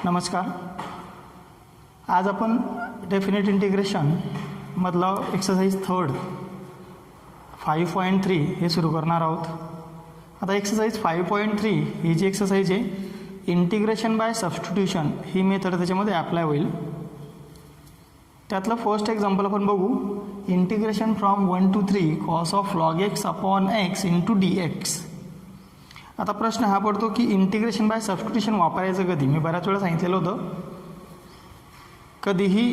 नमस्कार. आज आपण डेफिनेट इंटिग्रेशन मधलं एक्सरसाइज 3 5.3 हे सुरू करणार आहोत. आता एक्सरसाइज 5.3 ही जी एक्सरसाइज आहे integration by substitution he method त्याच्यामध्ये अप्लाय होईल. त्यातलं फर्स्ट एक्झाम्पल आपण बघू. Integration from 1 to 3 cos of log x upon x into dx. आता प्रश्न हा पडतो की इंटिग्रेशन बाय सबस्टिट्यूशन वापरायचं कधी. मी बऱ्याच वेळा सांगितलेलं होतं कधीही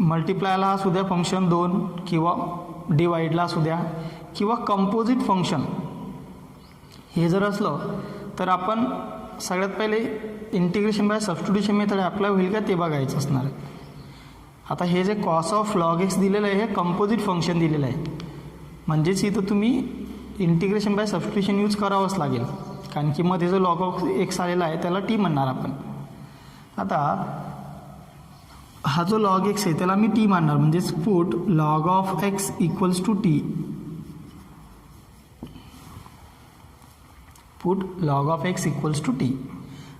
मल्टिप्लायला असू द्या फंक्शन 2 किंवा डिवाइडला असू द्या किंवा कंपोजिट फंक्शन हे जर असलं तर आपण सगळ्यात पहिले integration by substitution method apply होईल का ते बघायचं असणार आहे. आता हे जे कॉस ऑफ लॉग एक्स दिलेलं आहे हे कंपोजिट फंक्शन दिलेलं आहे, म्हणजेच इथं तुम्ही इंटिग्रेशन बाय सबस्टिट्यूशन यूज करावंच लागेल, कारण की मध्ये जो लॉग ऑफ एक्स आलेला आहे त्याला टी म्हणणार आपण. आता हा जो लॉग एक्स आहे त्याला मी टी मानणार, म्हणजेच put log of x equals to t. Put log of x equals to t.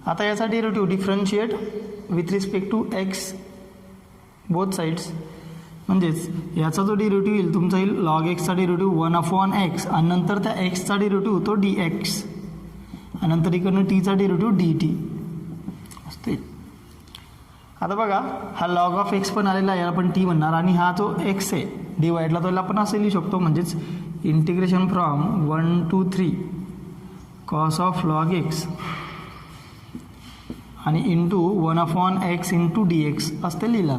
आता याचा derivative differentiate with respect to x both sides, म्हणजेच याचा जो डेरिव्हेटिव्ह येईल तुमचा येईल लॉग एक्सचा डेरिव्हेटिव्ह 1/x आणि नंतर त्या एक्सचा डेरिव्हेटिव्ह तो dx आणि नंतर इकडनं टीचा डेरिव्हेटिव्ह dt असते. आता बघा हा लॉग ऑफ एक्स पण आलेला आहे, याला पण टी म्हणणार, आणि हा जो एक्स आहे डिवाइडला तो आपण असं लिहू शकतो, म्हणजेच integration from 1 to 3 cos of log x आणि इंटू 1/x इंटू dx असते लिहिलं.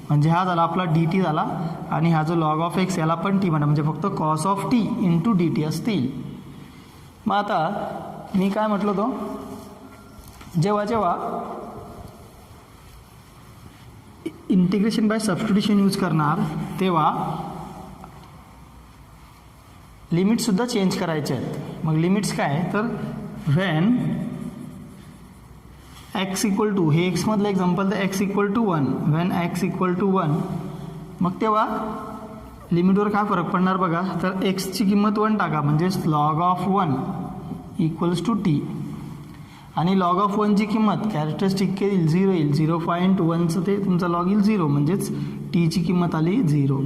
म्हणजे हा झाला आपला dt झाला, आणि हा जो लॉग ऑफ एक्स याला पण टी म्हणा, म्हणजे फक्त cos of t into dt असतील. मग आता मी काय म्हटलं होतं, जेव्हा इंटिग्रेशन बाय सबस्टिट्यूशन यूज करणार तेव्हा लिमिटसुद्धा चेंज करायचे आहेत. मग लिमिट्स काय, तर व्हेन x इक्वल टू, हे एक्समधलं एक्झाम्पल तर x equal to 1, when x equal to 1, मग तेव्हा लिमिटवर काय फरक पडणार बघा, तर एक्सची किंमत 1 टाका, म्हणजेच log of 1 equals to t, आणि लॉग ऑफ 1ची किंमत कॅरेक्टरिस्टिक येईल 0 येईल, 0.1चं ते तुमचा लॉग येईल 0, म्हणजेच टीची किंमत आली 0.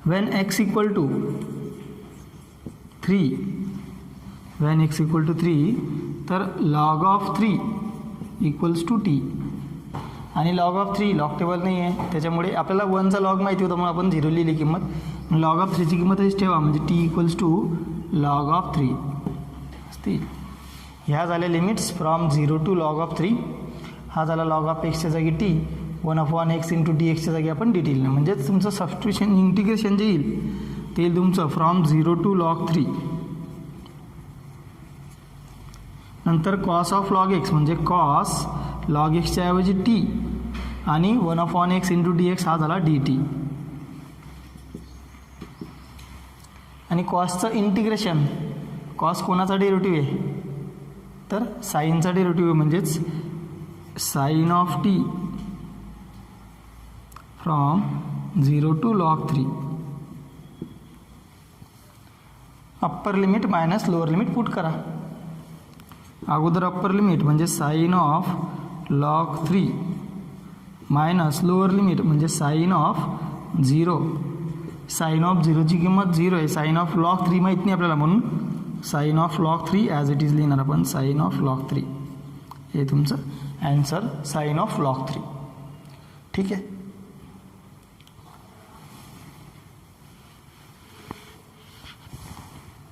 When x equal to 3, when x equal to 3 तर log of 3 equals to t, आणि लॉग ऑफ 3 लॉग टेबल नाही आहे त्याच्यामुळे आपल्याला 1चा लॉग माहिती होता म्हणून आपण 0 लिहिली किंमत. लॉग ऑफ 3ची किंमत हेच ठेवा, म्हणजे t equals to log of 3 असतील. ह्या झाल्या limits from 0 to log of 3. हा झाला लॉग ऑफ एक्सच्या जागी टी, 1/x इंटू dxच्या जागी आपण dt लिहिलं, म्हणजेच तुमचं सबस्टिट्यूशन इंटिग्रेशन जे येईल ते येईल तुमचं फ्रॉम 0 टू लॉग 3. नंतर कॉस ऑफ लॉग एक्स म्हणजे कॉस लॉग एक्सच्या ऐवजी टी, आणि 1/x इंटू dx हा झाला dt. आणि कॉसचं इंटिग्रेशन, कॉस कोणाचा डेरिव्हेटिव्ह आहे तर साईनचा डेरिव्हेटिव्ह, म्हणजेच sine of t from 0 to log 3. Upper limit minus lower limit put करा. अगोदर अप्पर लिमिट म्हणजे sine of log 3 minus lower limit म्हणजे साईन ऑफ 0. साईन ऑफ 0ची किंमत 0 आहे, साईन ऑफ लॉग 3 माहीत नाही आपल्याला, म्हणून sine of log 3 as it is लिहिणार आपण, साईन ऑफ लॉग 3. हे तुमचं ॲन्सर साईन ऑफ लॉग 3. ठीक आहे.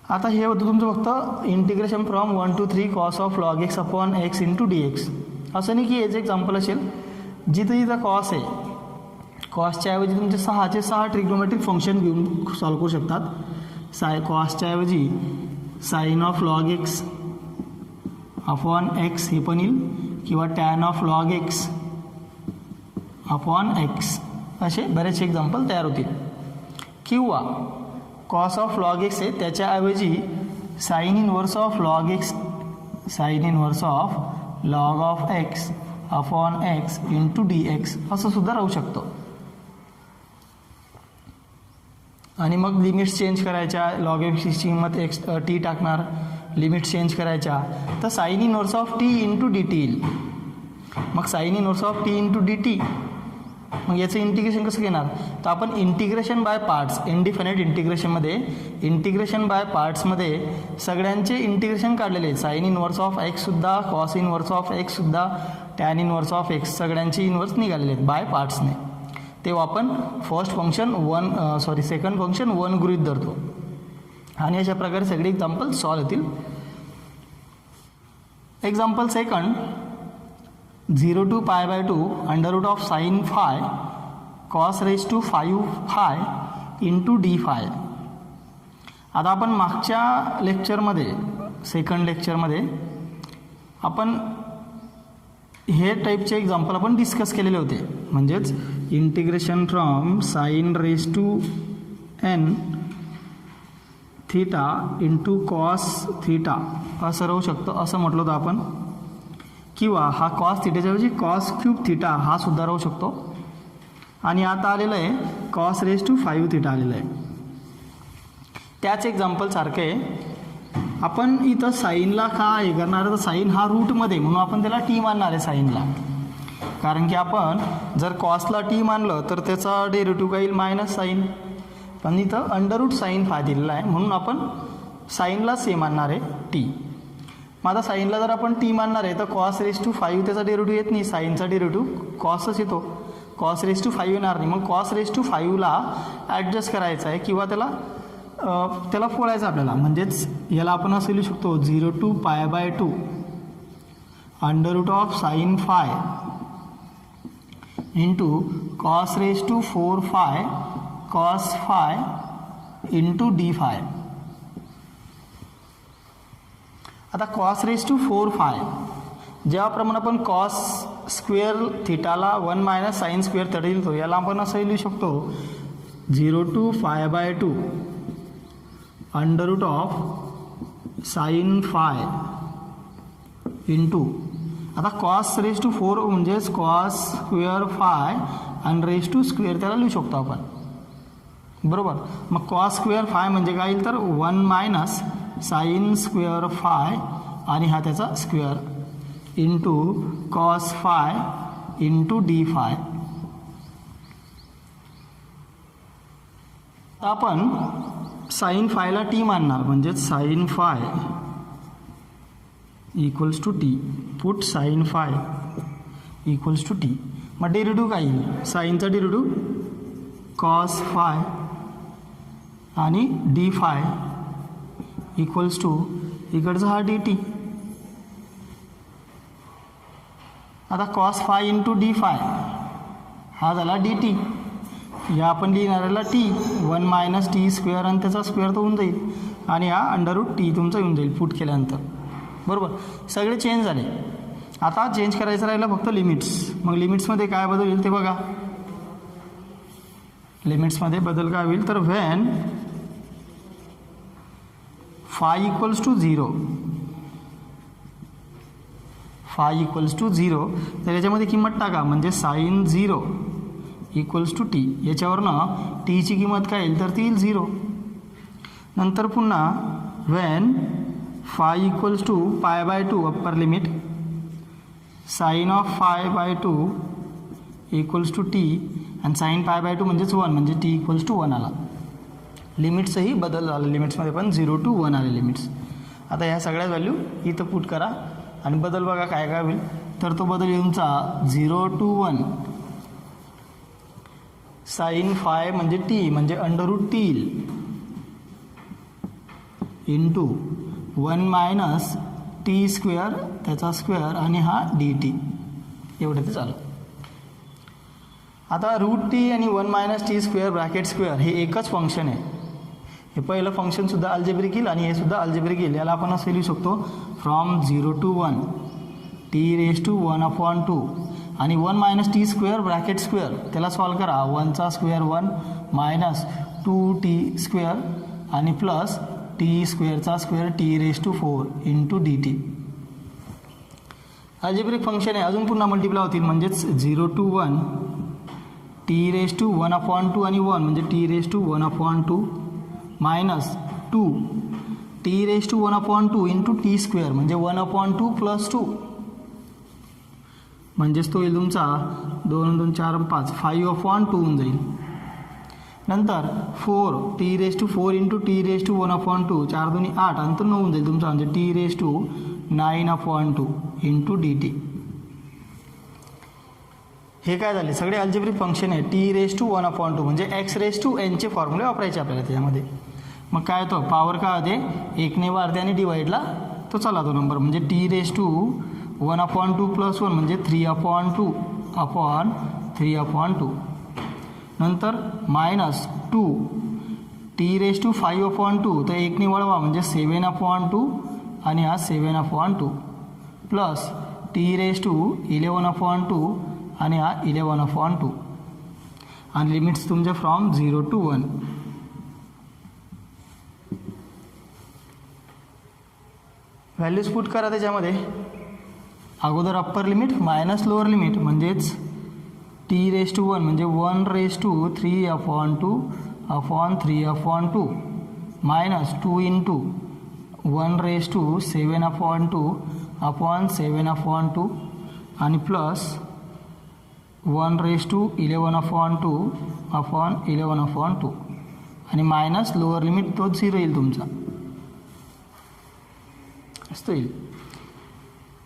आता हे होतं तुमचं फक्त integration from 1 to 3 cos of log x upon x into dx. असं नाही की याचं एक्झाम्पल असेल जिथं कॉस आहे, कॉसच्या ऐवजी तुमचे 6 ट्रिग्नोमेट्रिक फंक्शन घेऊन सॉल्व करू शकतात. कॉसच्या ऐवजी sine of log x upon x हे पण येईल, किंवा tan of log x upon x, असे बरेचसे एक्झाम्पल तयार होतील. किंवा कॉस ऑफ लॉग एक्स आहे त्याच्याऐवजी sine inverse of log x, sine inverse of log of x upon x into dx असं सुद्धा राहू शकतो. आणि मग लिमिट्स चेंज करायच्या, लॉग एक्सची किंमत टी टाकणार, लिमिट चेंज करायच्या, तर sine inverse of t into d t येईल. मग sine inverse of t into d t, मग याचं इंटिग्रेशन कसं घेणार, तर आपण इंटिग्रेशन बाय पार्ट्स, इनडिफायनाईट इंटिग्रेशनमध्ये इंटिग्रेशन बाय पार्ट्समध्ये सगळ्यांचे इंटिग्रेशन काढलेले आहेत. साइन इनवर्स ऑफ एक्ससुद्धा, कॉस इनवर्स ऑफ एक्ससुद्धा, टॅन इनवर्स ऑफ एक्स सगळ्यांचे इनवर्स निघालेले आहेत बाय पार्ट्सने. तेव्हा आपण सेकंड फंक्शन 1 गृहीत धरतो आणि अशा प्रकारे सगळे एक्झाम्पल सॉल्व होतील. Example second, 0 to π/2 under root of sine phi cos raise to 5 phi into d phi. आता आपण मागच्या लेक्चरमध्ये, सेकंड लेक्चरमध्ये आपण हे टाईपचे एक्झाम्पल आपण डिस्कस केलेले होते. म्हणजेच integration from sine raise to n theta into cos theta असं राहू शकतं, असं म्हटलं होतं आपण. किंवा हा कॉस थीटाच्या ऐवजी कॉस क्यूब थीटा हा सुद्धा राहू शकतो. आणि आता आलेलं आहे कॉस रेज टू 5 थीटा आलेलं आहे. त्याच एक्झाम्पल सारखे आपण इथं साईनला का हे करणार आहे, तर साईन हा रूटमध्ये म्हणून आपण त्याला टी मानणार आहे साईनला. कारण की आपण जर कॉसला टी मानलं तर त्याचा डेरिव्हेटिव्ह काय येईल मायनस साईन, पण इथं अंडर रूट साईन फाय दिलेला आहे म्हणून आपण साईनला सेम मानणार आहे टी. मग आता साईनला जर आपण टी मानणार आहे तर कॉस रेज टू 5 त्याचा डेरिव्हेटिव्ह येत नाही, साईनचा डेरिव्हेटिव्ह कॉसच येतो, कॉस रेज टू 5 येणार नाही. मग कॉस रेज टू 5ला ॲडजस्ट करायचं आहे किंवा त्याला फोडायचं आपल्याला. म्हणजेच याला आपण असं लिहू शकतो 0 to π/2 under root of sine phi into cos raise to 4 phi cos phi into d phi. आता कॉस रेज टू 4 फाय जेव्हाप्रमाणे आपण कॉस स्क्वेअर थिटाला 1 मायनस साइन स्क्वेअर थीटा लिहितो, याला आपण असं लिहू शकतो 0 to π/2 under root of sine phi into, आता कॉस रेज टू 4 म्हणजेच कॉस स्क्वेअर फाय आणि रेज टू स्क्वेअर त्याला लिहू शकतो आपण, बरोबर. मग कॉस स्क्वेअर फाय म्हणजे काय येईल तर 1 मायनस साइन स्क्वेअर फाय आणि हा त्याचा square into cos phi into d phi. आपण साइन फायला टी मानणार, म्हणजेच sine phi equals to t, put sine phi equals to t. मग डेरिव्हेटिव्ह काय येईल, साइनचा डेरिव्हेटिव्ह कॉस फाय आणि डी फाय इक्वल्स टू इकडचा हा डी टी. आता cos phi into d phi हा झाला डी टी, या आपण लिहिणाऱ्याला टी 1 मायनस टी स्क्वेअर आणि त्याचा स्क्वेअर तो होऊन जाईल आणि हा अंडर रूट टी तुमचा येऊन जाईल पुट केल्यानंतर, बरोबर. सगळे चेंज झाले. आता चेंज करायचं राहिलं फक्त लिमिट्स. मग लिमिट्समध्ये काय बदल होईल ते बघा. लिमिट्समध्ये बदल काय होईल तर when phi equals to 0, phi equals to 0 तर याच्यामध्ये किंमत टाका, म्हणजे साइन 0 इक्वल्स टू टी. याच्यावरनं टीची किंमत काय येईल तर ती येईल 0. नंतर पुन्हा when phi equals to π/2 upper limit sine of π/2 equals to t आणि साइन π/2 म्हणजेच 1 म्हणजे टी इक्वल्स टू 1 आला. लिमिट्सही बदल झाला, लिमिट्समध्ये पण 0 to 1 आले लिमिट्स. आता ह्या सगळ्या व्हॅल्यू इथं पुट करा आणि बदल बघा काय काय होईल. तर तो बदल येऊनचा 0 to 1 साइन फाय म्हणजे टी म्हणजे अंडर रूट टी येईल इंटू 1 मायनस टी स्क्वेअर त्याचा स्क्वेअर आणि हा डी टी, एवढं ते झालं. आता रूट टी आणि 1 minus t square bracket square हे एकच फंक्शन आहे. हे पहिलं फंक्शनसुद्धा अल्जेब्रिक येईल आणि हे सुद्धा अल्जेब्रिक येईल. याला आपण असं लिहू शकतो from 0 to 1 t raise to 1/2 आणि 1 minus t square bracket square त्याला सॉल्व करा. 1चा स्क्वेअर 1 मायनस 2t स्क्वेअर आणि प्लस टी स्क्वेअरचा square t raise to 4 into d t. Algebraic function आहे, अजून पुन्हा मल्टिप्लाय होतील. म्हणजेच 0 to 1 टी रेज टू 1/2 आणि 1 म्हणजे t raise to 1/2 minus 2 t⁻² into t square म्हणजे 1/2 + 2 म्हणजेच तो येईल तुमचा 2 2 4 5 5/2 होऊन जाईल. नंतर 4 t⁻⁴ इंटू t⁻⁴ 4 2 8 आणि तो 9 होऊन जाईल तुमचा म्हणजे t⁻⁹/2 इंटू dt. हे काय झाले सगळे अल्जेब्रिक फंक्शन आहे. t⁻⁴ म्हणजे x⁻n चे फॉर्म्युले वापरायचे आपल्याला त्याच्यामध्ये. मग काय होतं पॉवर काय होते 1 ने वाढते आणि डिवाइडला तो चला तो नंबर म्हणजे t⁻⁴ + 1 म्हणजे 3/2 नंतर -2 t⁵/2 तर 1 ने वळवा म्हणजे 7/2 आणि हा 7/2 प्लस t⁻11/2 आणि हा 11/2 आणि लिमिट्स तुमच्या फ्रॉम 0 to 1. व्हॅल्यूज पुट करा त्याच्यामध्ये. अगोदर upper limit minus lower limit म्हणजेच t⁻1 म्हणजे 1/3/2/3/2 मायनस 2 इंटू 1/7/2/7/2 आणि प्लस 1/11/2/11/2 आणि मायनस लोअर लिमिट तो 0 येईल तुमचा असतो येईल.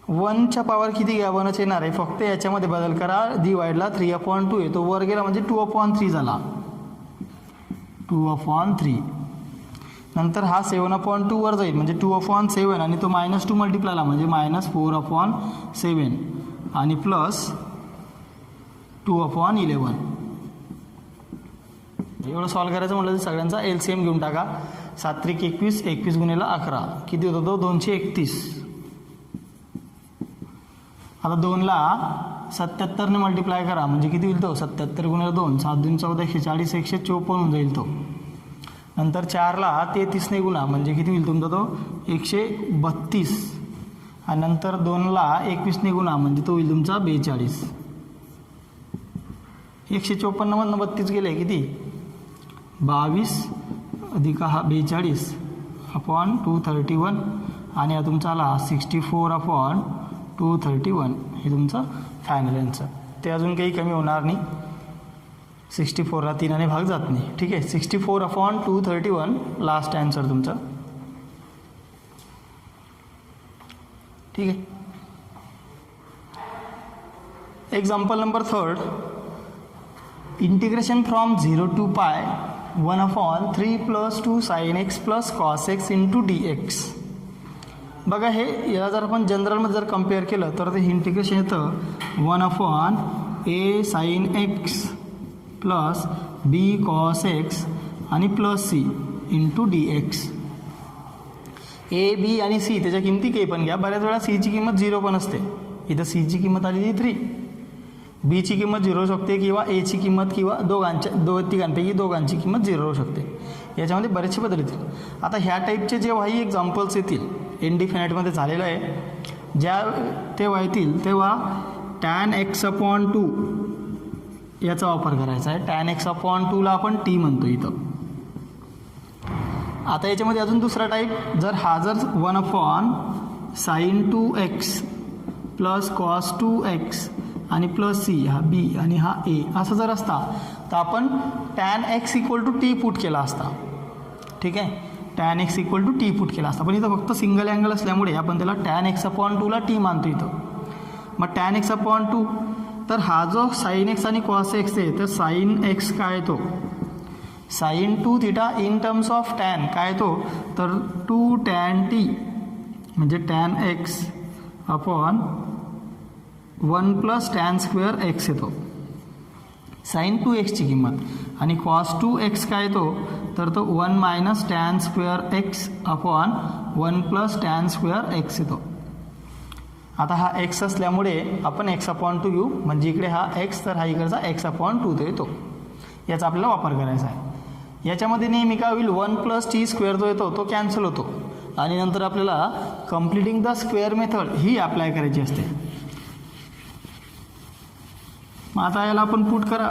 1च्या पॉवर किती घ्या 1च येणार आहे फक्त याच्यामध्ये बदल करा डिवाइडला 3/2 आहे तो वर गेला म्हणजे 2/3 झाला 2/3. नंतर हा 7/2 वर जाईल म्हणजे 2/7 आणि तो -2 मल्टिप्लायला म्हणजे -4/7 आणि प्लस 2/11. एवढं सॉल्व करायचं म्हटलं तर सगळ्यांचा LCM घेऊन टाका. 7 त्रिक 21 21 गुणिले 11 किती होतो तो 231. आता 2ला 77 ने मल्टिप्लाय करा म्हणजे किती होईल तो 77 गुणिले 2 7 2 14 140 154 होऊन जाईल तो. नंतर 4ला 33 ने गुणा म्हणजे किती होईल तुमचा तो 132 आणि नंतर 2ला 21 ने गुणा म्हणजे तो होईल तुमचा 42. 154 मधनं 32 गेले किती 22 अधिक हा 42/231 आणि हा तुमचा आला 64/231 हे तुमचं फायनल आन्सर. ते अजून काही कमी होणार नाही 64ला 3 भाग जात नाही. ठीक आहे 64/231 लास्ट आन्सर तुमचं. ठीक आहे. Example number 3 integration from 0 to π 1/3 + 2 sin x + cos x into dx. बघा हे याला जर आपण जनरलमध्ये जर कम्पेअर केलं तर ते इंटिग्रेशन येतं 1/a sin x + b cos x आणि plus c into dx. a b आणि c त्याच्या किमती काही पण घ्या. बऱ्याच वेळा c ची किंमत 0 पण असते. इथं c ची किंमत आलेली 3 बी ची किंमत 0 होऊ शकते किंवा ए ची किंमत किंवा तिघांपैकी दोघांची किंमत 0 होऊ शकते. याच्यामध्ये बरेचसे बदल येतील. आता ह्या टाईपचे जेव्हाही एक्झाम्पल्स येतील इनडिफिनाईटमध्ये झालेलं आहे ज्या तेव्हा येतील तेव्हा tan x/2 याचा वापर करायचा आहे. tan x/2 ला आपण t म्हणतो इथं. आता याच्यामध्ये अजून दुसरा टाईप जर हा जर 1/sin 2x + cos 2x आणि प्लस c हा b आणि हा a असं जर असता तर आपण tan x = t पुट केला असता. ठीक आहे tan x = t पुट केला असता पण इथं फक्त सिंगल अँगल असल्यामुळे आपण त्याला tan x/2 ला t मानतो इथं. मग tan x/2 तर हा जो sin x आणि cos x आहे तर sin x काय तो sin 2θ in terms of tan काय तो तर 2 tan t म्हणजे tan x upon 1 + tan² x येतो sin 2x ची किंमत आणि cos 2x काय येतो तर तो 1 - tan² x upon 1 + tan² x येतो. आता हा x असल्यामुळे आपण x/2 घेऊ म्हणजे इकडे हा x तर हा इकडचा x/2 तो येतो. याचा आपल्याला वापर करायचा आहे. याच्यामध्ये नेहमी काय होईल 1 + t² जो येतो तो कॅन्सल होतो आणि नंतर आपल्याला completing the square method he apply करायची असते. मग आता याला आपण पुट करा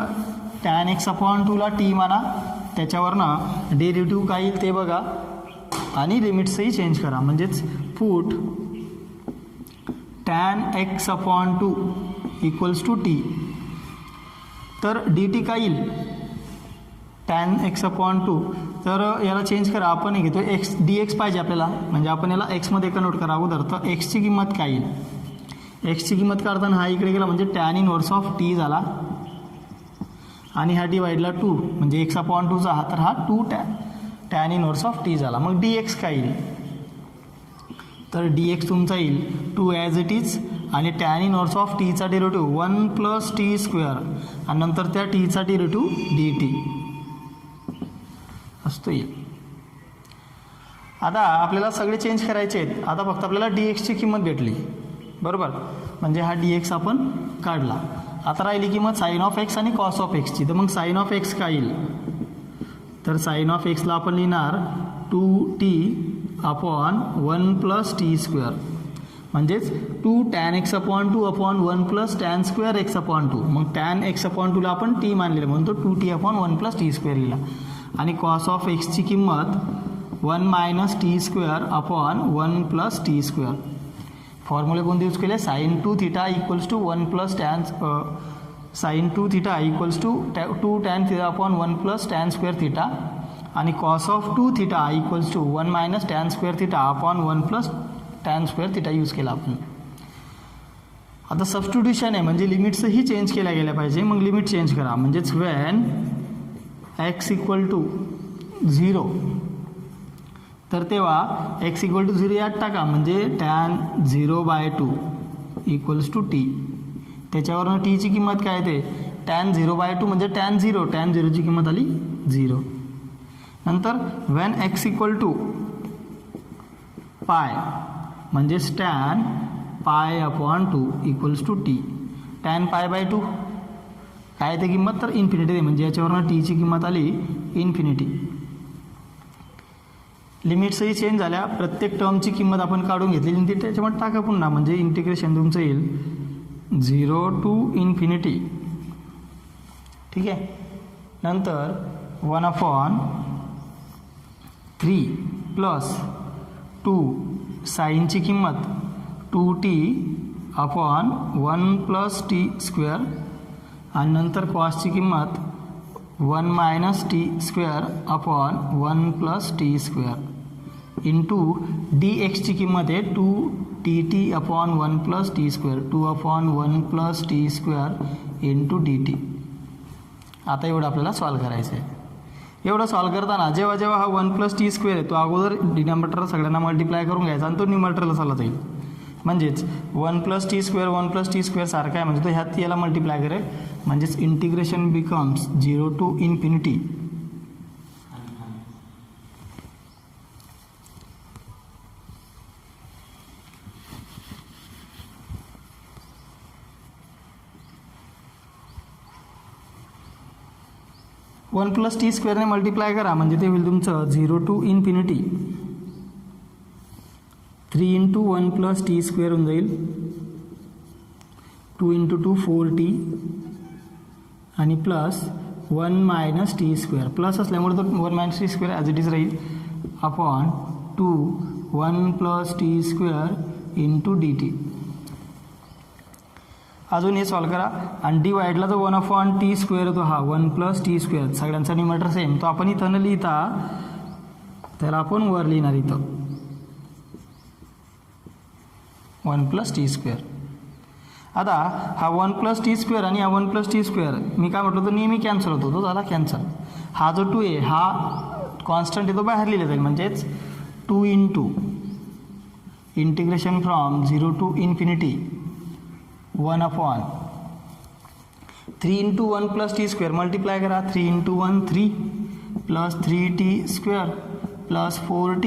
tan x/2 ला t माना त्याच्यावरनं डेरिव्हेटिव्ह काय येईल ते बघा आणि लिमिट्सही चेंज करा. म्हणजेच put tan x/2 equals to t. तर डी टी काय येईल, tan x/2. तर याला चेंज करा, आपण हे घेतो एक्स डी एक्स पाहिजे आपल्याला, म्हणजे आपण याला एक्समध्ये कन्वर्ट करा अगोदर. तर एक्सची किंमत काय येईल, एक्सची किंमत काढताना हा इकडे गेला म्हणजे tan इनव्हर्स ऑफ टी झाला आणि हा डिवाइडला 2 म्हणजे x/2चा हा, तर हा 2 tan इनव्हर्स ऑफ टी झाला. मग डी एक्स काय येईल, तर डी एक्स तुमचा येईल 2 ॲज इट इज आणि tan इनव्हर्स ऑफ टीचा डेरिव्हेटिव्ह 1 + t² आणि नंतर त्या टीचा डेरिव्हेटिव्ह डी टी असतो येईल. आता आपल्याला सगळे चेंज करायचे आहेत. आता फक्त आपल्याला डी एक्सची किंमत भेटली, बरोबर, म्हणजे हा डी एक्स आपण काढला. आता राहिली किंमत साईन ऑफ एक्स आणि कॉस ऑफ एक्सची. तर मग साईन ऑफ एक्स काय येईल, तर साईन ऑफ एक्सला आपण लिहिणार 2t अपॉन 1 + t², म्हणजेच 2 tan x/2 upon 1 + tan² x/2. मग tan x/2 ला आपण t मानलेलं म्हणून तो 2t अपॉन 1 + t² लिहिला. आणि कॉस ऑफ एक्सची किंमत 1 - t² अपॉन 1 + t². फॉर्म्युले कोणते यूज केले, sin 2θ equals to 1 + tan sin 2θ equals to 2 tan θ upon 1 + tan² आणि cos of 2θ equals to 1 - tan² upon 1 + tan² use केला आपण. आता सबस्टिट्यूशन आहे म्हणजे लिमिट्सही चेंज केल्या गेल्या पाहिजे. मग लिमिट चेंज करा, म्हणजेच वेन x = 0, तर तेव्हा x = 0 यात टाका, म्हणजे tan 0/2 इक्वल्स टू टी. त्याच्यावरनं टीची किंमत काय येते, tan 0/2 म्हणजे tan 0ची किंमत आली 0. नंतर वेन x = π म्हणजेच tan π/2 equals to t. tan π/2 काय येते किंमत, तर इन्फिनिटी आहे, म्हणजे याच्यावरनं टीची किंमत आली इन्फिनिटी. लिमिट्सही चेंज झाल्या, प्रत्येक टर्मची किंमत आपण काढून घेतलेली ती त्याच्यामध्ये टाका पुन्हा, म्हणजे इंटिग्रेशन तुमचं येईल 0 to ∞. ठीक आहे. नंतर 1/3 + 2 साईनची किंमत 2t अपॉन 1 + t² आणि नंतर कॉसची किंमत 1 - t² upon 1 + t² into D एक्सची किंमत आहे 2dt upon 1 + t², 2/1 + t² into dt. आता एवढं आपल्याला सॉल्व करायचं आहे. एवढं सॉल्व करताना जेव्हा जेव्हा हा 1 + t² आहे तो अगोदर डिनॉमिनेटर सगळ्यांना मल्टिप्लाय करून घ्यायचा आणि तो न्यूमरेटरला चालला जाईल. म्हणजेच 1 + t² 1 + t² सारखा आहे, म्हणजे तो ह्यात याला मल्टिप्लाय करेल, म्हणजेच integration becomes 0 to ∞. One + t² ने मल्टिप्लाय करा म्हणजे ते होईल तुमचं 0 to ∞. 3 × 1 + t² होऊन जाईल 2 × 2 4t आणि प्लस 1 - t². प्लस असल्यामुळे तो 1 - t² ॲज इट इज राहील अपॉन 2 1 + t² इंटू dt. अजून हे सॉल्व करा आणि डिवाइडला जो 1/t² होतो हा 1 + t², सगळ्यांचा न्यूमरेटर सेम, तो आपण इथं न लिहिता त्याला आपण वर लिहिणार इथं 1 + t². आता हा 1 + t² आणि हा 1 + t² मी काय म्हटलं तो नेहमी कॅन्सल होतो, तो झाला कॅन्सल. हा जो 2 आहे हा कॉन्स्टंट आहे तो बाहेर लिहिला जाईल, म्हणजेच 2 into integration from 0 to ∞ 1/3 × 1 + t² multiply करा 3 × 1 3 plus 3t² plus 4t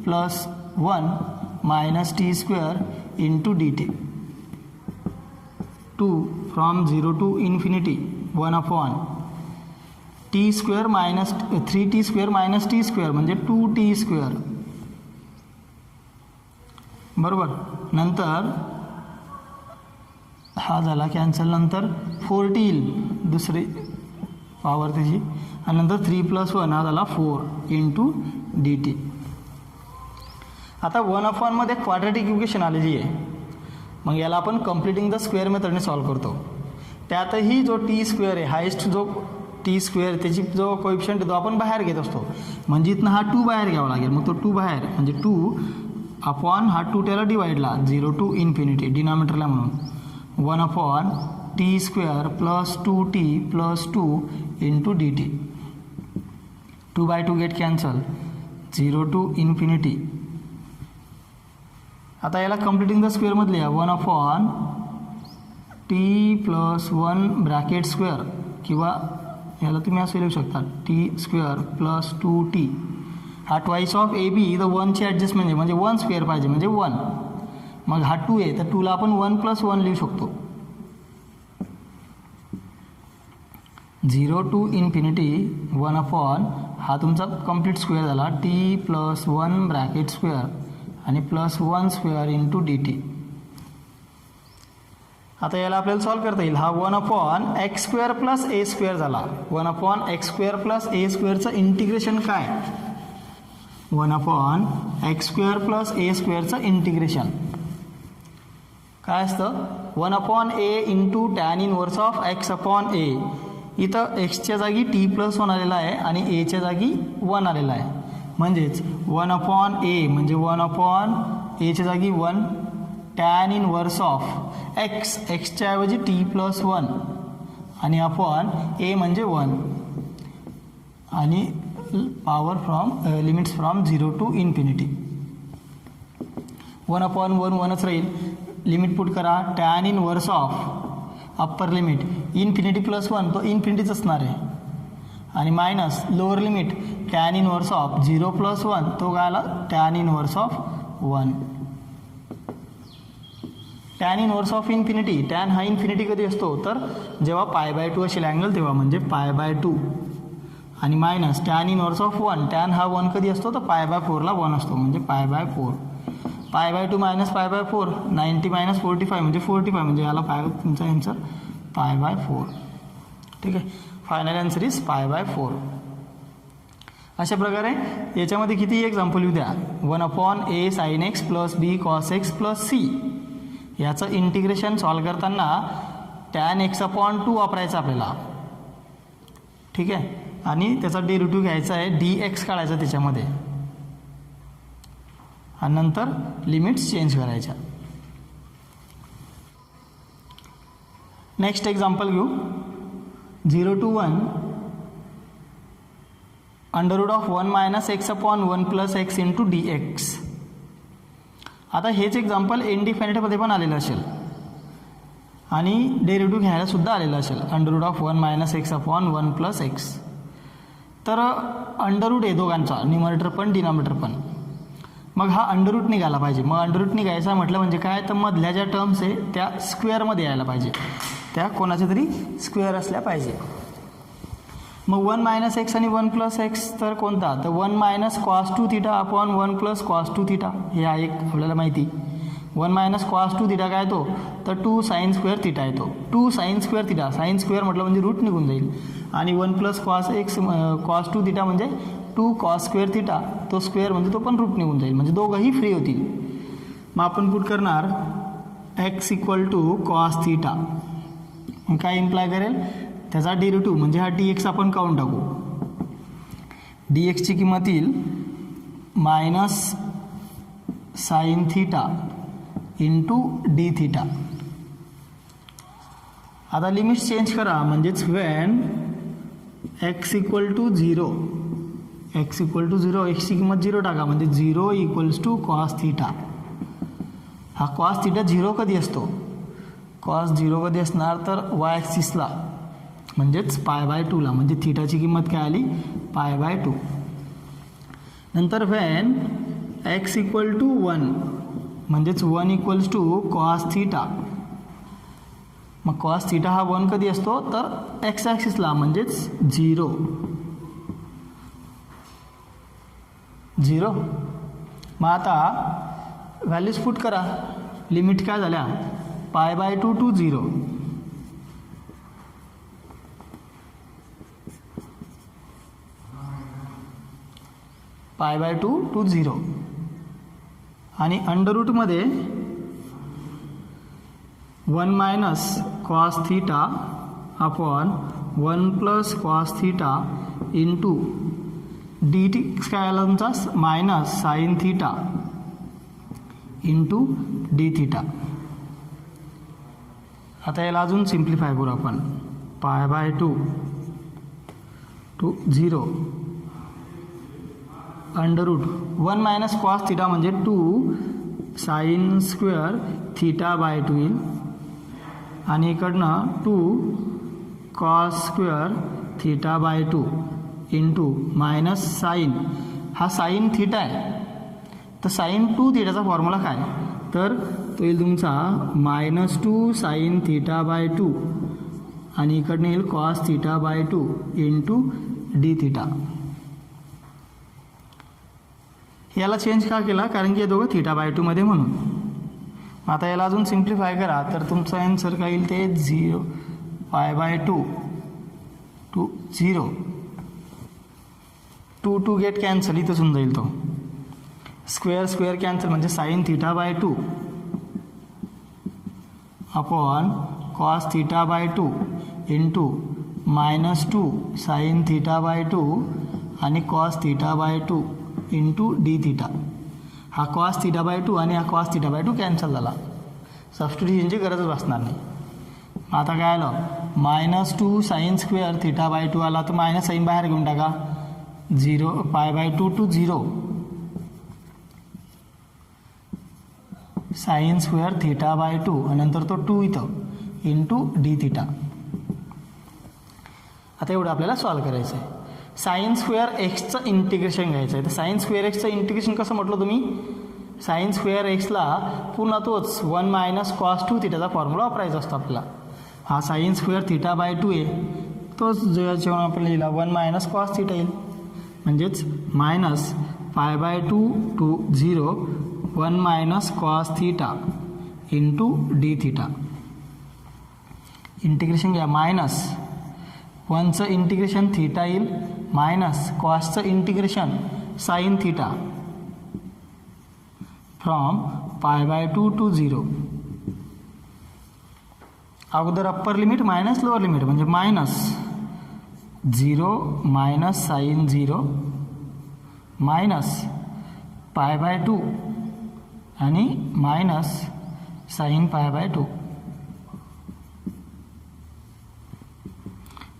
plus 1 - t² into dt. 2 from 0 to ∞ 1/3t² - t² म्हणजे 2t², बरोबर. नंतर हा झाला कॅन्सल, नंतर 4t येईल दुसरी पावर त्याची आणि नंतर 3 + 1 हा झाला 4 इंटू dt. आता 1/1 मध्ये क्वाड्रॅटिक इक्वेशन आलेली आहे, मग याला आपण कम्प्लिटिंग द स्क्वेअर मेथडने सॉल्व्ह करतो. त्यातही जो टी स्क्वेअर आहे, हायेस्ट जो टी स्क्वेअर त्याची जो कोएफिशियंट आहे तो आपण बाहेर घेत असतो, म्हणजे इथनं हा 2 बाहेर घ्यावा लागेल. मग तो 2 बाहेर म्हणजे 2 अपॉन हा 2 त्याला डिवाइडला 0 to इन्फिनिटी डिनॉमिनेटरला म्हणून 1/t² plus 2t plus 2 into dt. 2/2 get cancel, 0 to infinity. आता याला कम्प्लिटिंग द स्क्वेअरमधले 1/t प्लस 1 ब्रॅकेट स्क्वेअर, किंवा याला तुम्ही असं लिहू शकता t² प्लस 2t. हा ट्वाईस ऑफ AB द 1ची ॲडजस्टमेंट आहे, म्हणजे 1 स्क्वेअर पाहिजे म्हणजे 1. मग हा 2 आहे तर 2ला आपण 1 + 1 लिहू शकतो. 0 to इन्फिनिटी 1/, हा तुमचा कम्प्लीट स्क्वेअर झाला t प्लस 1 ब्रॅकेट स्क्वेअर आणि प्लस 1 स्क्वेअर इंटू dt. आता याला आपल्याला सॉल्व्ह करता येईल. हा 1/x² प्लस a² झाला. 1/x² प्लस a²चं इंटिग्रेशन काय? 1/x² प्लस a²चं इंटिग्रेशन काय असतं? 1/a into tan inverse of x/a. इथं एक्सच्या जागी t प्लस 1 आलेला आहे आणि एच्या जागी 1 आलेला आहे, म्हणजेच 1/a म्हणजे 1/aच्या जागी 1 टॅन इनवर्स ऑफ एक्सच्या ऐवजी t प्लस 1 आणि अपॉन a म्हणजे 1 आणि power from limits from 0 to infinity. 1/1 1च राहील. लिमिट पुट करा. Tan inverse of upper limit infinity plus 1 तो इन्फिनिटीच असणार आहे, आणि minus lower limit tan inverse of 0 + 1 तो काय आला? Tan inverse of 1. Tan inverse of infinity, tan हा इन्फिनिटी कधी असतो? तर जेव्हा π/2 असेल अँगल तेव्हा, म्हणजे π/2. आणि minus tan inverse of 1, tan हा 1 कधी असतो? तर π/4ला 1 असतो, म्हणजे π/4. π/2 मायनस π/4 90 मायनस 45 म्हणजे 45, म्हणजे याला तुमचा आन्सर π/4. ठीक आहे, फायनल आन्सर इज π/4. अशा प्रकारे याच्यामध्ये किती एक्झाम्पल येऊ द्या. 1/a sin x plus b cos x plus c. याचं इंटिग्रेशन सॉल्व करताना टॅन x/2 वापरायचं आपल्याला. ठीक आहे, आणि त्याचा डेरिव्हेटिव्ह घ्यायचा आहे, dx काढायचा त्याच्यामध्ये, आणि नंतर लिमिट्स चेंज करायच्या. नेक्स्ट एक्झाम्पल घेऊ. 0 to 1 √(1 - x/1 + x * dx. आता हेच एक्झाम्पल इनडिफायनाइटमध्ये पण आलेलं असेल आणि डेरिव्हेटिव्ह घ्यायला सुद्धा आलेलं असेल. √(1 - x/1 + x. तर अंडररूट आहे दोघांचा, न्यूमरेटर पण डिनॉमिनेटर पण. मग हा अंडररूट निघाला पाहिजे. मग अंडररूट निघायचा म्हटलं म्हणजे काय? तर मधल्या ज्या टर्म्स आहे त्या स्क्वेअरमध्ये यायला पाहिजे, त्या कोणाच्या तरी स्क्वेअर असल्या पाहिजे. मग 1 - x आणि 1 + x तर कोणता? तर 1 - cos2θ अपॉन 1 + cos2θ. हे आहे एक आपल्याला माहिती. 1 - cos2θ काय तो? तर 2 sin²θ येतो. 2 sin²θ, साइन स्क्वेअर म्हटलं म्हणजे रूट निघून जाईल. आणि 1 + cos2θ म्हणजे 2 cos²θ, तो स्क्वेअर म्हणजे तो पण रूट निघून जाईल, म्हणजे दोघंही फ्री होतील. मग आपण पुट करणार x = cos θ. मग काय इम्प्लाय करेल? त्याचा डेरिव्हेटिव्ह म्हणजे हा dx आपण काढून टाकू. dxची किंमत येईल -sin θ * dθ. आता लिमिट्स चेंज करा, म्हणजेच वेन x = 0, एक्सची किंमत 0 टाका, म्हणजे 0 = cos θ. हा cos θ 0 कधी असतो? cos 0 कधी असणार? तर y ॲक्सिसला, म्हणजेच π/2ला, म्हणजे थीटाची किंमत काय आली? π/2. नंतर वेन x = 1, म्हणजेच 1 = cos θ. मग cos θ हा 1 कधी असतो? तर x ॲक्सिसला, म्हणजेच 0. मग आता व्हॅल्यूज पुट करा. लिमिट काय झाल्या? π/2 to 0. π/2 to 0. आणि अंडर रूटमध्ये 1 minus cos theta upon 1 plus cos theta into d t काय आला तुमचा minus sine theta into d theta. आता याला अजून सिम्प्लिफाय करू आपण. Pi by 2 to 0 under root 1 minus cos theta म्हणजे 2 साईन स्क्वेअर थीटा बाय 2 येईल आणि इकडनं 2 cos square theta by 2 into minus sine, हा साईन थीटा आहे तर साईन 2 थीटाचा फॉर्म्युला काय, तर तो येईल तुमचा -2 साईन थीटा बाय 2 आणि इकडनं येईल cos theta by 2 into d theta. याला चेंज का केला, कारण की हे दोघं थीटा बाय 2 मध्ये म्हणून. आता याला अजून सिम्प्लिफाय करा तर तुमचं आन्सर काय येईल ते 0 pi by 2 to 0 2 2 get cancel, इथंच होऊन जाईल तो. स्क्वेअर स्क्वेअर कॅन्सल म्हणजे sine theta by 2 upon cos theta by 2 into -2 sine theta by 2 आणि cos theta by 2 into d theta. हा कॉस थीटा बाय 2 आणि हा कॉस थीटा बाय 2 कॅन्सल झाला, सबस्टिट्यूशनची गरजच भासणार नाही. आता काय आलं -2 साईन स्क्वेअर थीटा बाय 2 आला तर मायनस साईन बाहेर घेऊन टाका, 0 pi by 2 to 0 sine square theta by 2 आणि नंतर तो 2 इथं इंटू डी थीटा. आता एवढं आपल्याला सॉल्व करायचं आहे. साईन स्क्वेअर एक्सचं इंटिग्रेशन घ्यायचं आहे. तर साईन स्क्वेअर एक्सचं इंटिग्रेशन कसं म्हटलं तुम्ही, साईन स्क्वेअर एक्सला पुन्हा तोच 1 मायनस कॉस 2 थीटाचा फॉर्म्युला वापरायचा असतो आपल्याला. हा साईन स्क्वेअर थीटा बाय 2 आहे, तोच जेव्हा आपल्याला लिहिला 1 मायनस कॉस थीटा येईल, म्हणजेच minus pi by 2 to 0 1 minus cos theta into d theta. Integration घ्या, मायनस 1चं इंटिग्रेशन थीटा येईल मायनस कॉसचं integration sine theta from pi by 2 to 0. अगोदर upper limit minus lower limit म्हणजे minus 0 minus sine 0 minus pi by 2 आणि minus sine pi by 2.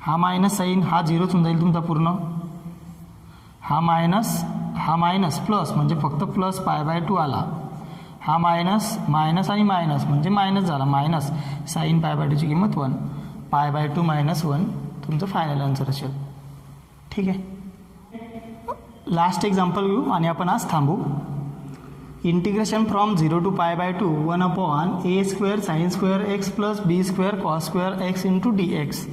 हा minus sine हा 0च होऊन जाईल तुमचा पूर्ण. हा मायनस प्लस म्हणजे फक्त प्लस पाय बाय 2 आला. हा मायनस मायनस आणि मायनस म्हणजे मायनस झाला, मायनस साईन पाय बाय 2ची किंमत 1, पाय बाय 2 मायनस 1 तुमचं फायनल आन्सर असेल. ठीक आहे, लास्ट एक्झाम्पल घेऊ आणि आपण आज थांबू. Integration from 0 to pi by 2 1 upon a square sine square x plus b square cos square x into d x.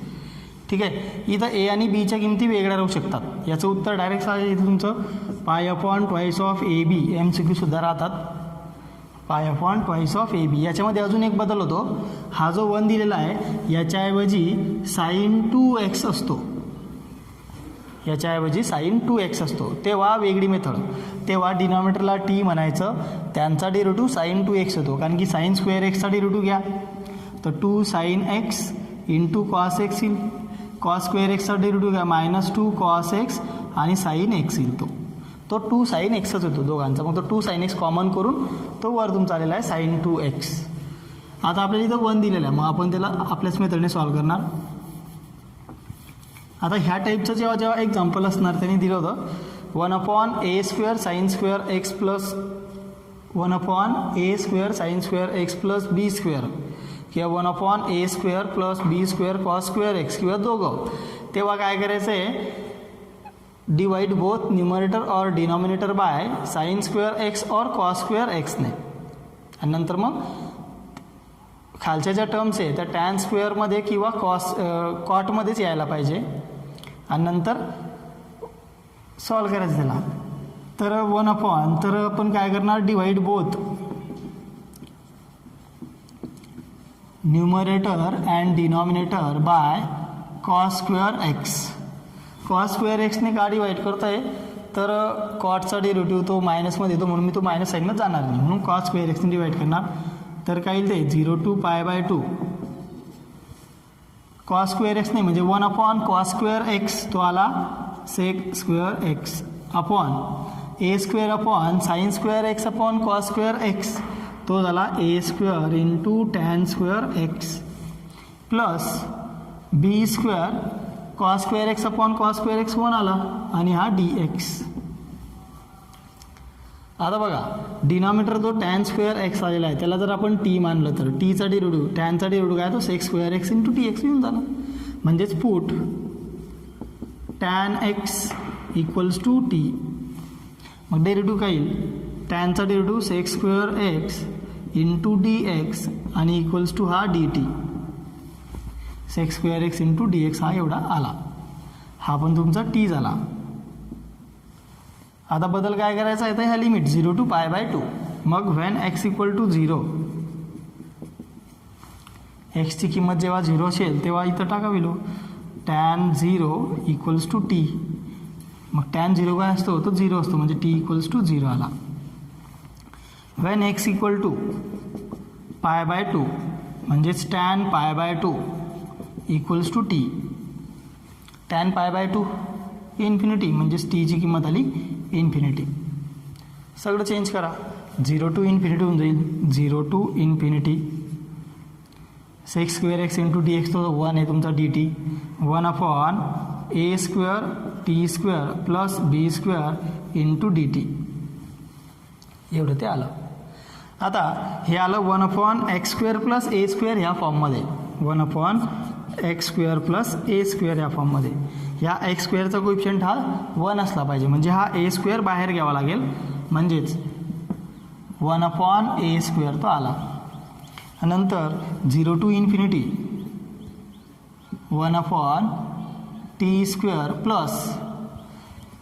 ठीक आहे, इथं ए आणि बीच्या किमती वेगळ्या राहू शकतात. याचं उत्तर डायरेक्ट आहे तुमचं pi upon twice of a b. MCQ सुद्धा राहतात, pi upon twice of a b. याच्यामध्ये अजून एक बदल होतो, हा जो 1 दिलेला आहे याच्याऐवजी साईन 2x असतो, याच्याऐवजी साईन 2x असतो. तेव्हा वेगळी मेथड, तेव्हा डिनॉमिनेटरला टी म्हणायचं, त्यांचा डेरिव्हेटिव्ह साईन 2x होतो, कारण की साईन स्क्वेअर एक्सचा डेरिव्हेटिव्ह घ्या तर 2 sine x into cos x येईल, कॉस स्क्वेअर एक्सचा डेरिव्हेटिव्ह घ्या -2 कॉस एक्स आणि साईन एक्स येईल, तो 2 साईन एक्सच होतो दोघांचा. मग तो 2 साईन एक्स कॉमन करून तो वर तुमचा आलेला आहे साईन 2x. आता आपल्याला इथं 1 दिलेलं आहे, मग आपण त्याला आपल्याच मेथडने सॉल्व करणार. आता ह्या टाईपचं जेव्हा एक्झाम्पल असणार त्यांनी दिलं होतं 1 upon a square sine square x plus 1 upon a square sine square x plus b square किंवा 1 upon a square plus b square cos square x किंवा दोघं. तेव्हा काय करायचं आहे, डिवाइड बोथ न्यूमरेटर और denominator by sine square x और cos square एक्सने. आणि नंतर मग खालच्या ज्या टर्म्स आहे त्या टॅन स्क्वेअरमध्ये किंवा कॉटमध्येच यायला पाहिजे आणि नंतर सॉल्व करायचं त्याला. तर 1 अपॉन, तर आपण काय करणार, divide both numerator and denominator by cos square x. Cos square एक्सने का डिवाइड करतो आहे, तर कॉटचा डेरिव्हेटिव्ह तो मायनसमध्ये येतो म्हणून मी तो मायनस साईडनं जाणार नाही, म्हणून कॉस स्क्वेअर एक्सने डिवाईड करणार. तर काय येईल ते 0 to π/2 कॉस स्क्वेअर एक्स नाही म्हणजे 1 कॉस स्क्वेअर एक्स, तो आला sec square x upon a square upon sine square x upon cos square x, तो झाला a square into tan square x plus b square cos square x upon cos square x 1 आला आणि हा D x. आता बघा denominator जो tan square x आलेला आहे त्याला जर आपण टी मानलं तर टीचा डेरिव्हेटिव्ह टॅनचा डेरिव्हेटिव्ह काय तो sec square x into t x येऊन झाला. म्हणजेच put tan x equals to t. मग डेरिव्हेटिव्ह काय येईल टॅनचा derivative sec square x into d x आणि इक्वल्स टू हा d t. Sec square x into d x हा एवढा आला, हा पण तुमचा टी झाला. आता बदल काय करायचा आहे तर ह्या लिमिट 0 to π/2. मग व्हेन एक्स इक्वल टू 0, एक्सची किंमत जेव्हा 0 असेल तेव्हा इथं टाका value tan 0 equals to t. मग टॅन 0 काय असतो तो 0 असतो म्हणजे टी इक्वल्स टू 0 आला. व्हेन एक्स इक्वल टू π/2 म्हणजेच tan π/2 equals to t. Tan π/2 infinity म्हणजेच टीची किंमत आली इन्फिनिटी. सगळं चेंज करा, 0 to इन्फिनिटी होऊन जाईल 0 to infinity. Sec square x into d x तो 1 आहे तुमचा d t. 1 upon a square t square plus b square into d t एवढं ते आलं. आता हे आलं 1 upon x square plus a square ह्या फॉर्ममध्ये, 1 upon x square plus a square या फॉर्ममध्ये. ह्या एक्स स्क्वेअरचा कोइफिशियंट हा 1 असला पाहिजे म्हणजे हा ए स्क्वेअर बाहेर घ्यावा लागेल म्हणजेच 1 अपॉन ए स्क्वेअर तो आला. नंतर 0 to infinity 1 upon t square plus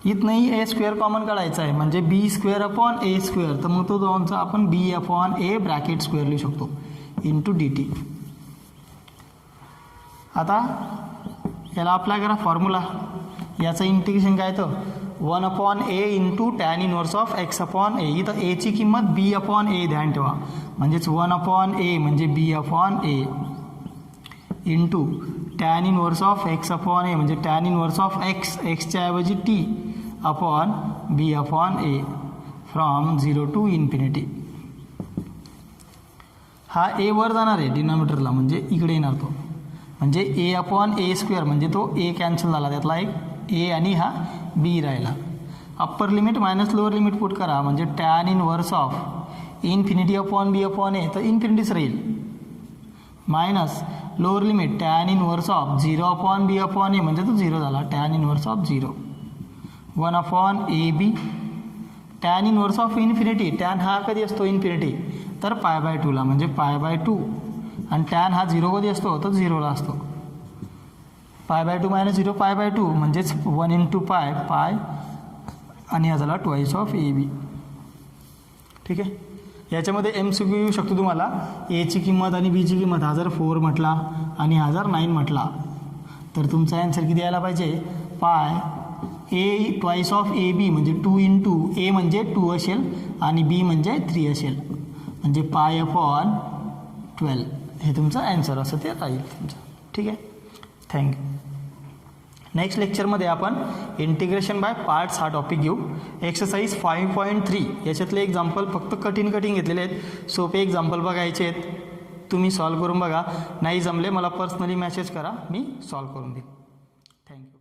इथनंही ए स्क्वेअर कॉमन काढायचा आहे म्हणजे b square upon a square, तर मग तो दोनचा आपण b upon a bracket square लिहू शकतो इंटू डी टी. आता याला अप्लाय करा फॉर्म्युला. याचं इंटिग्रेशन काय तर 1 upon a into tan inverse of x upon a. इथं एची किंमत बी अपॉन ए ध्यान ठेवा म्हणजेच 1 अपॉन ए म्हणजे b upon a into tan inverse of x upon a म्हणजे टॅन इनवर्स ऑफ एक्स, एक्सच्या ऐवजी t upon b upon a from 0 to infinity. हा ए वर जाणार आहे डिनॉमिनेटरला म्हणजे इकडे येणार तो, म्हणजे ए अपॉन ए स्क्वेअर म्हणजे तो ए कॅन्सल झाला त्यातला एक ए आणि हा बी राहिला. Upper limit minus lower limit put करा म्हणजे tan inverse of infinity upon b upon a तर इन्फिनिटीच राहील minus lower limit tan inverse of 0 upon b upon a म्हणजे तो 0 झाला tan inverse of 0. 1 upon a b tan inverse of infinity. Tan हा कधी असतो इन्फिनिटी तर π/2ला म्हणजे π/2 आणि टॅन हा 0 कधी असतो तर 0ला असतो. π/2 मायनस 0 π/2 म्हणजेच 1 इंटू पाय आणि हा झाला ट्वाईस ऑफ ए बी. ठीक आहे, याच्यामध्ये MCQ येऊ शकतो तुम्हाला. एची किंमत आणि बीची किंमत हा जर 4 म्हटला आणि हा जर 9 म्हटला तर तुमचा आन्सर किती यायला पाहिजे पाय ए ट्वाईस ऑफ ए बी म्हणजे 2 इंटू ए म्हणजे 2 असेल आणि बी म्हणजे 3 असेल म्हणजे पाय अपॉन 12 हे तुमचं आन्सर असं ते राहील तुमचं. ठीक आहे, थँक्यू. नेक्स्ट लेक्चरमध्ये आपण इंटिग्रेशन बाय पार्ट्स हा टॉपिक घेऊ. एक्सरसाइज 5.3 याच्यातले एक्झाम्पल फक्त कठीण घेतलेले आहेत. सोपे एक्झाम्पल बघायचे आहेत, तुम्ही सॉल्व करून बघा. नाही जमले मला पर्सनली मेसेज करा, मी सॉल्व करून देईन. थँक्यू.